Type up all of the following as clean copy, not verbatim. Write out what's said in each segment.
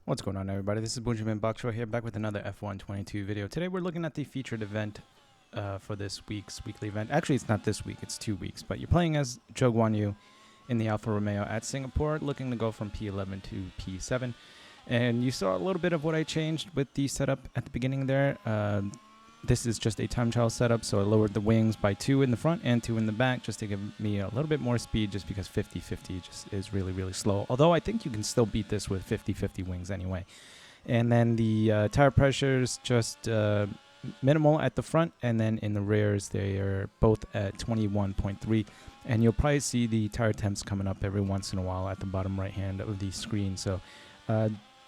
What's going on, everybody? This is Benjamin Bakshwa here, back with another F122 video. Today we're looking at the featured event for this week's weekly event. Actually, it's not this week, it's 2 weeks, but you're playing as Zhou Guanyu in the Alfa Romeo at Singapore, looking to go from P11 to P7. And you saw a little bit of what I changed with the setup at the beginning there. This is just a time trial setup, so I lowered the wings by 2 in the front and 2 in the back just to give me a little bit more speed, just because 50-50 just is really slow. Although I think you can still beat this with 50-50 wings anyway. And then the tire pressures just minimal at the front, and then in the rears they are both at 21.3. And you'll probably see the tire temps coming up every once in a while at the bottom right hand of the screen. So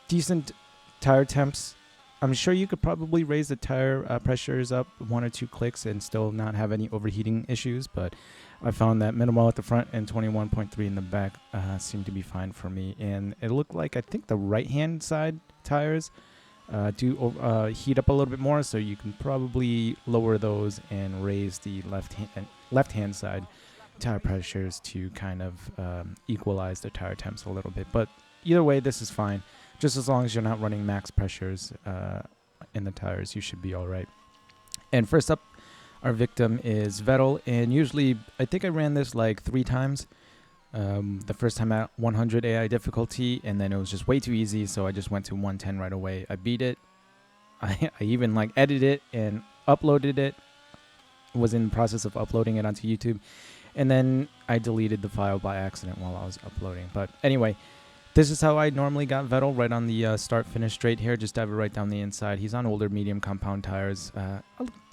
decent tire temps. I'm sure you could probably raise the tire pressures up 1 or 2 clicks and still not have any overheating issues, but I found that minimal at the front and 21.3 in the back seemed to be fine for me. And it looked like, I think the right hand side tires do heat up a little bit more, so you can probably lower those and raise the left hand side tire pressures to kind of equalize the tire temps a little bit. But either way, this is fine. Just as long as you're not running max pressures in the tires, you should be all right. And first up, our victim is Vettel. And usually, I think I ran this like 3 times. The first time at 100 AI difficulty, and then it was just way too easy, so I just went to 110 right away. I beat it. I even like edited it and uploaded it. Was in the process of uploading it onto YouTube. And then I deleted the file by accident while I was uploading. But anyway, this is how I normally got Vettel, right on the start-finish straight here. Just dive it right down the inside. He's on older medium compound tires. I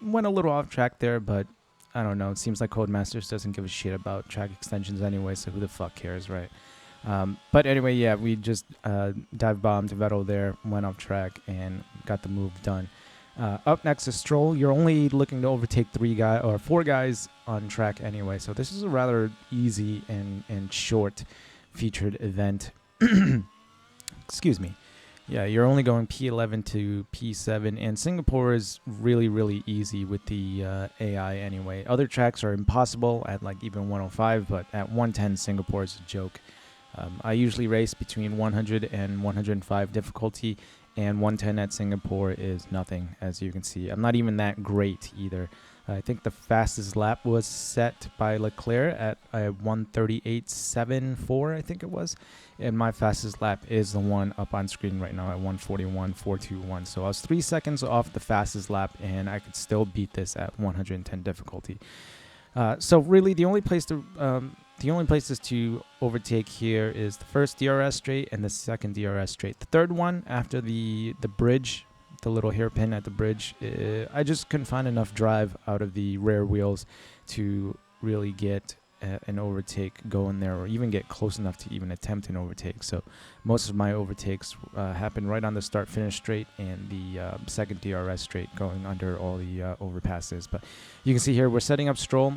went a little off track there, but I don't know. It seems like Codemasters doesn't give a shit about track extensions anyway, so who the fuck cares, right? But anyway, yeah, we just dive bombed Vettel there, went off track, and got the move done. Up next is Stroll. You're only looking to overtake 4 guys on track anyway, so this is a rather easy and short featured event. Excuse me. Yeah, you're only going P11 to P7, and Singapore is really easy with the AI anyway. Other tracks are impossible at like even 105, but at 110, Singapore is a joke. I usually race between 100 and 105 difficulty, and 110 at Singapore is nothing, as you can see. I'm not even that great either. I think the fastest lap was set by Leclerc at 1:38.74, I think it was. And my fastest lap is the one up on screen right now at 1:41.421. So I was 3 seconds off the fastest lap, and I could still beat this at 110 difficulty. So really, the only places to overtake here is the first DRS straight and the second DRS straight. The third one, after the bridge, the little hairpin at the bridge, I just couldn't find enough drive out of the rear wheels to really get an overtake going there, or even get close enough to even attempt an overtake. So most of my overtakes happened right on the start finish straight and the second DRS straight, going under all the overpasses. But you can see here we're setting up Stroll.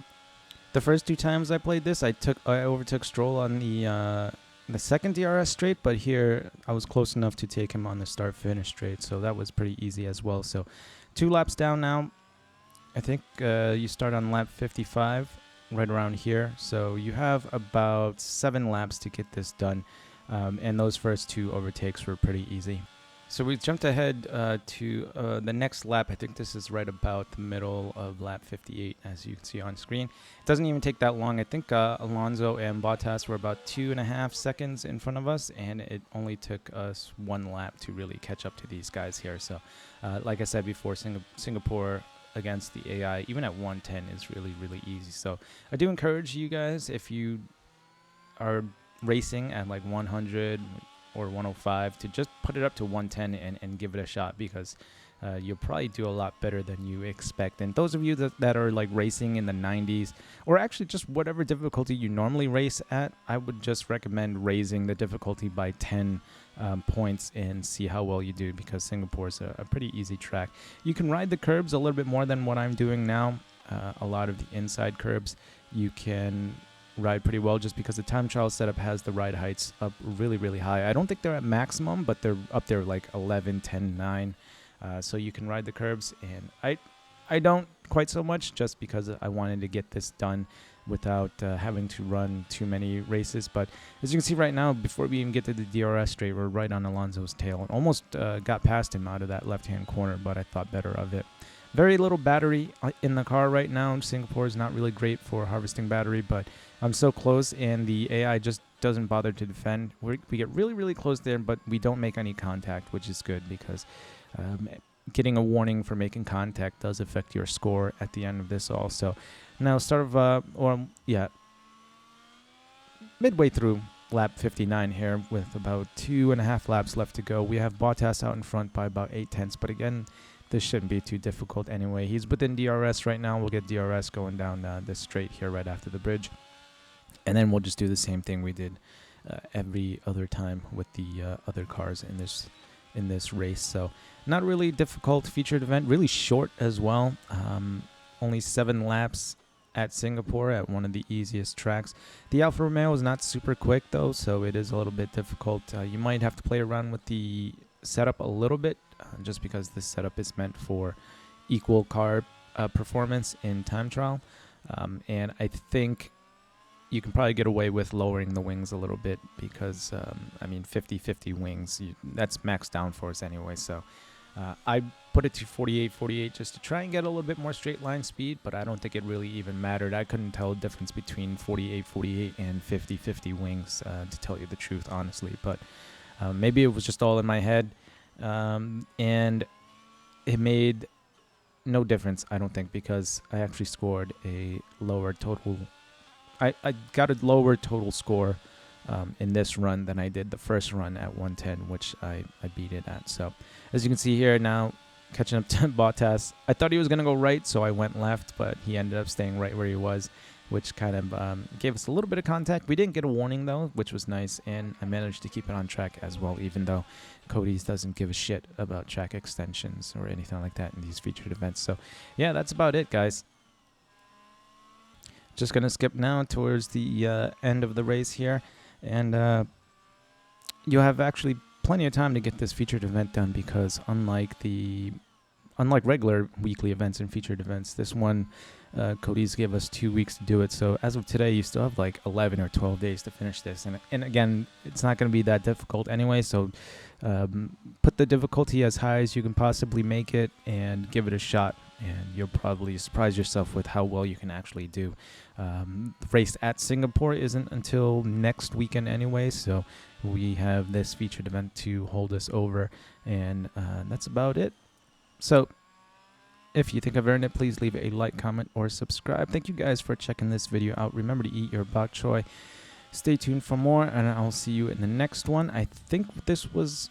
The first 2 times I played this, I overtook Stroll on the second DRS straight, but here I was close enough to take him on the start finish straight, so that was pretty easy as well. So 2 laps down now. I think you start on lap 55, right around here, so you have about 7 laps to get this done, and those first 2 overtakes were pretty easy. So we jumped ahead to the next lap. I think this is right about the middle of lap 58, as you can see on screen. It doesn't even take that long. I think Alonso and Bottas were about 2.5 seconds in front of us, and it only took us 1 lap to really catch up to these guys here. So like I said before, Singapore against the AI, even at 110, is really easy. So I do encourage you guys, if you are racing at like 100 or 105, to just put it up to 110 and give it a shot, because you'll probably do a lot better than you expect. And those of you that are like racing in the 90s, or actually just whatever difficulty you normally race at, I would just recommend raising the difficulty by 10 points and see how well you do, because Singapore is a pretty easy track. You can ride the curbs a little bit more than what I'm doing now. A lot of the inside curbs you can ride pretty well, just because the time trial setup has the ride heights up really high. I don't think they're at maximum, but they're up there like 11, 10, 9. So you can ride the curbs, and I don't quite so much, just because I wanted to get this done without having to run too many races. But as you can see right now, before we even get to the DRS straight, we're right on Alonso's tail and almost got past him out of that left-hand corner, but I thought better of it. Very little battery in the car right now. Singapore is not really great for harvesting battery, but I'm so close, and the AI just doesn't bother to defend. We get really, really close there, but we don't make any contact, which is good because getting a warning for making contact does affect your score at the end of this also. Now, midway through lap 59 here with about 2.5 laps left to go. We have Bottas out in front by about 0.8, but again, this shouldn't be too difficult anyway. He's within DRS right now. We'll get DRS going down this straight here right after the bridge. And then we'll just do the same thing we did every other time with the other cars in this race. So not really difficult featured event, really short as well. Only 7 laps at Singapore at one of the easiest tracks. The Alfa Romeo is not super quick though, so it is a little bit difficult. You might have to play around with the setup a little bit, just because this setup is meant for equal car performance in time trial. And I think you can probably get away with lowering the wings a little bit because, 50-50 wings, that's max downforce anyway. So I put it to 48 just to try and get a little bit more straight line speed, but I don't think it really even mattered. I couldn't tell the difference between 48 and 50-50 wings, to tell you the truth, honestly. But maybe it was just all in my head, and it made no difference, I don't think, because I actually scored a lower total. I got a lower total score in this run than I did the first run at 110, which I beat it at. So as you can see here now, catching up to Bottas. I thought he was going to go right, so I went left, but he ended up staying right where he was, which kind of gave us a little bit of contact. We didn't get a warning, though, which was nice, and I managed to keep it on track as well, even though Cody's doesn't give a shit about track extensions or anything like that in these featured events. So, yeah, that's about it, guys. Just going to skip now towards the end of the race here, and you have actually plenty of time to get this featured event done because unlike regular weekly events and featured events, this one, Cody's gave us 2 weeks to do it. So as of today, you still have like 11 or 12 days to finish this. And again, it's not going to be that difficult anyway. So put the difficulty as high as you can possibly make it and give it a shot. And you'll probably surprise yourself with how well you can actually do. The race at Singapore isn't until next weekend anyway. So we have this featured event to hold us over. And that's about it. So if you think I've earned it, please leave a like, comment, or subscribe. Thank you guys for checking this video out. Remember to eat your bok choy. Stay tuned for more, and I'll see you in the next one. I think this was,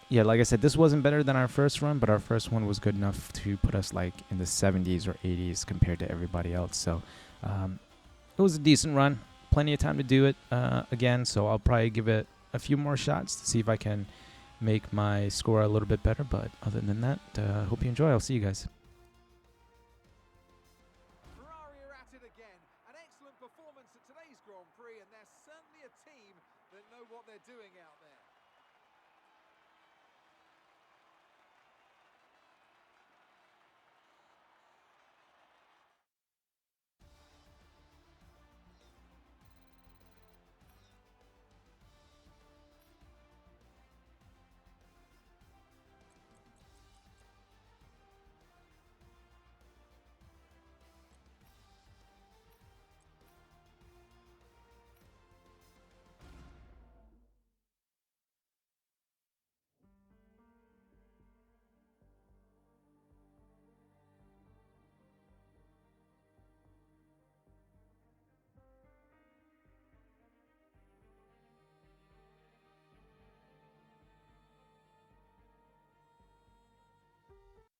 yeah, like I said, this wasn't better than our first run, but our first one was good enough to put us like in the 70s or 80s compared to everybody else. So it was a decent run. Plenty of time to do it again, so I'll probably give it a few more shots to see if I can make my score a little bit better. But other than that, hope you enjoy. I'll see you guys.